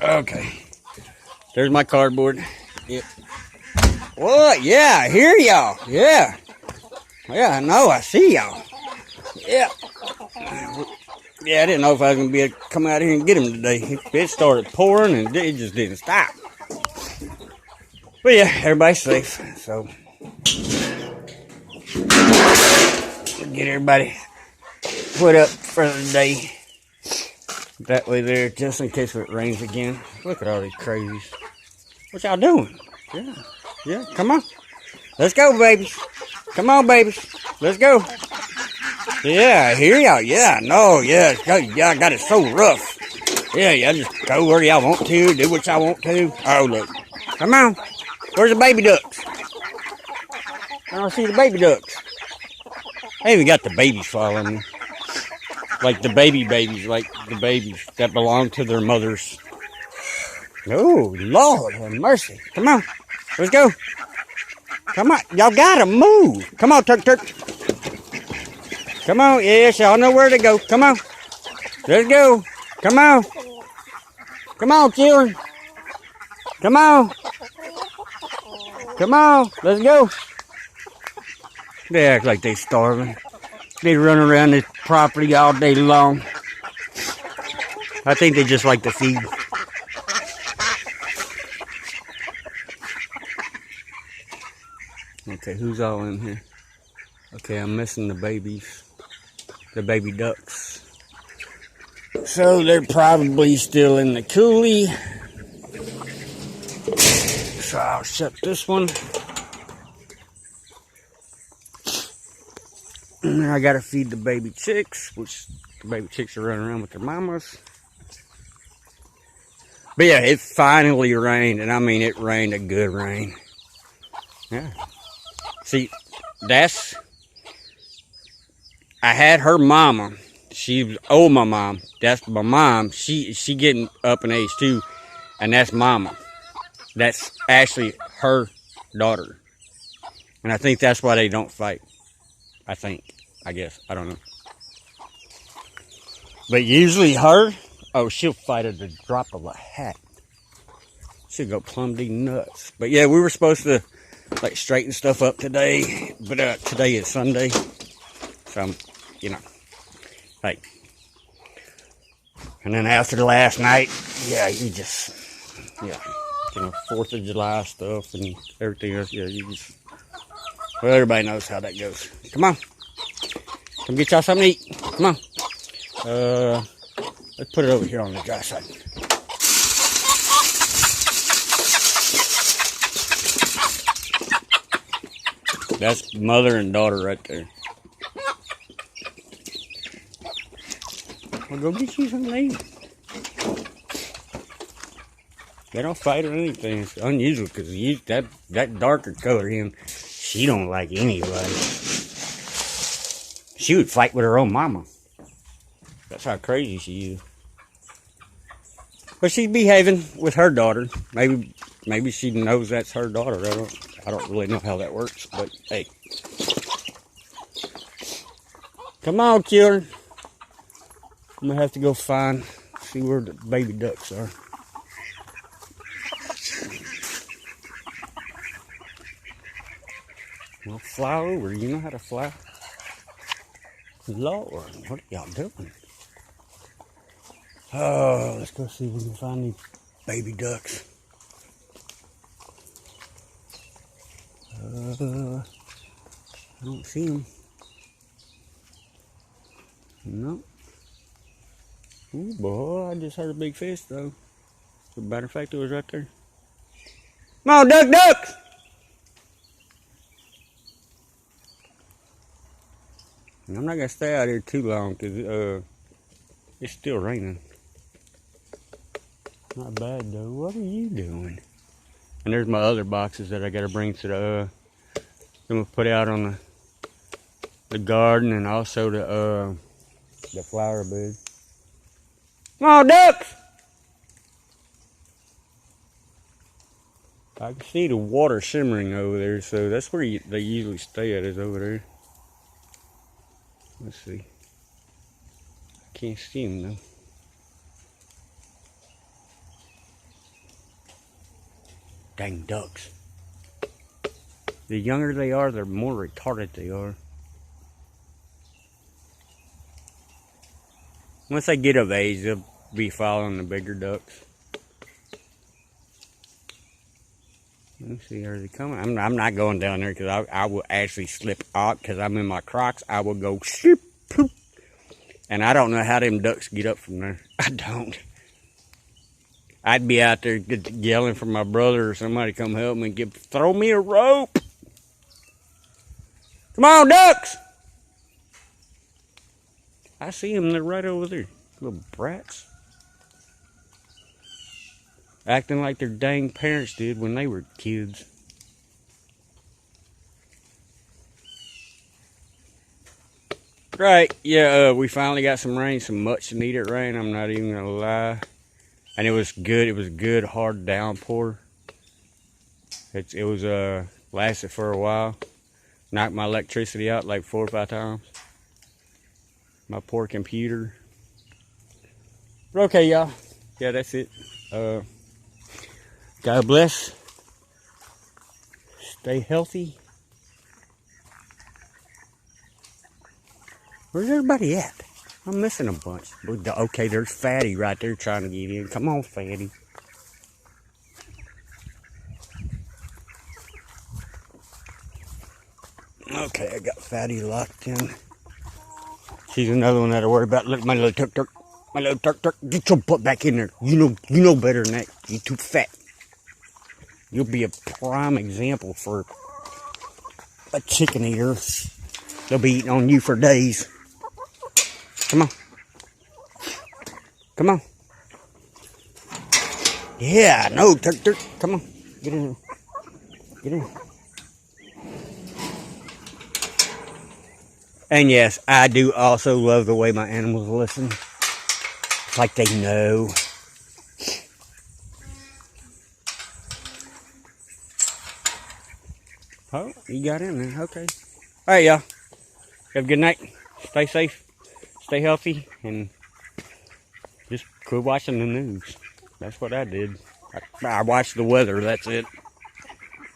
Okay. There's my cardboard. Yep. What? Yeah, I hear y'all. Yeah. Yeah, I know. I see y'all. Yeah. Yeah, I didn't know if I was going to be able to come out here and get him today. It started pouring and it just didn't stop. But yeah, everybody's safe. So, get everybody put up for the day. That way there, just in case it rains again. Look at all these crazies. What y'all doing? Yeah. Yeah, come on. Let's go, babies. Come on, babies. Let's go. Yeah, I hear y'all. Yeah, no, yeah, y'all got it so rough. Yeah, y'all just go where y'all want to, do what y'all want to. Oh, look. Come on. Where's the baby ducks? I don't see the baby ducks. I even got the babies following me. Like the babies, like the babies that belong to their mothers. Oh, Lord have mercy. Come on. Let's go. Come on. Y'all gotta move. Come on, Turk. Come on. Yes, y'all know where to go. Come on. Let's go. Come on. Come on, children. Come on. Come on. Let's go. They act like they starving. They run around this property all day long. I think they just like to feed. Okay, who's all in here? Okay, I'm missing the babies. The baby ducks. So they're probably still in the coulee. So I'll shut this one. And I gotta feed the baby chicks, which the baby chicks are running around with their mamas. But yeah, it finally rained, and I mean it rained a good rain. Yeah. See, I had her mama. She was my mom. That's my mom. She getting up in age too, and that's mama. That's actually her daughter. And I think that's why they don't fight. I guess. I don't know. But usually her, she'll fight at the drop of a hat. She'll go plumb de nuts. But yeah, we were supposed to like straighten stuff up today. But today is Sunday. So I'm, like. And then after the last night, yeah, 4th of July stuff and everything else. Yeah, well, everybody knows how that goes. Come on. Come get y'all something to eat. Come on. Let's put it over here on the dry side. That's mother and daughter right there. Well, go get you something to eat. They don't fight or anything. It's unusual because that darker color him, she don't like anybody. She would fight with her own mama. That's how crazy she is. But she's behaving with her daughter. Maybe she knows that's her daughter. I don't really know how that works. But hey, come on, children. I'm gonna have to go see where the baby ducks are. Well, fly over. You know how to fly? Lord, what are y'all doing? Oh, let's go see if we can find these baby ducks. I don't see them. Nope. Oh boy, I just heard a big fish though. As a matter of fact, it was right there. Come on, ducks! I'm not gonna stay out here too long because it's still raining. Not bad though. What are you doing? And there's my other boxes that I gotta bring to the I'm gonna put out on the garden and also the flower bed. Come on, ducks! I can see the water shimmering over there, so that's where they usually stay at, is over there. Let's see. Can't see them though. Dang ducks. The younger they are, the more retarded they are. Once they get of age, they'll be following the bigger ducks. Let's see, are they coming? I'm not going down there because I will actually slip out because I'm in my Crocs. I will go shoop, poop. And I don't know how them ducks get up from there. I don't. I'd be out there yelling for my brother or somebody to come help me and throw me a rope. Come on, ducks! I see them, they're right over there. Little brats. Acting like their dang parents did when they were kids. Right, yeah, we finally got some rain, some much needed rain, I'm not even gonna lie. And it was good, it was a good hard downpour. It was lasted for a while. Knocked my electricity out like 4 or 5 times. My poor computer. But okay, y'all. Yeah, that's it. God bless. Stay healthy. Where's everybody at? I'm missing a bunch. Okay, there's Fatty right there trying to get in. Come on, Fatty. Okay, I got Fatty locked in. She's another one that I worry about. Look, my little turk. My little turk. Get your butt back in there. You know better than that. You're too fat. You'll be a prime example for a chicken eater. They'll be eating on you for days. Come on. Come on. Yeah, no, turk. Come on. Get in here. Get in. And yes, I do also love the way my animals listen. It's like they know. Oh, you got in there. Okay. All right, y'all. Have a good night. Stay safe. Stay healthy. And just quit watching the news. That's what I did. I watched the weather. That's it.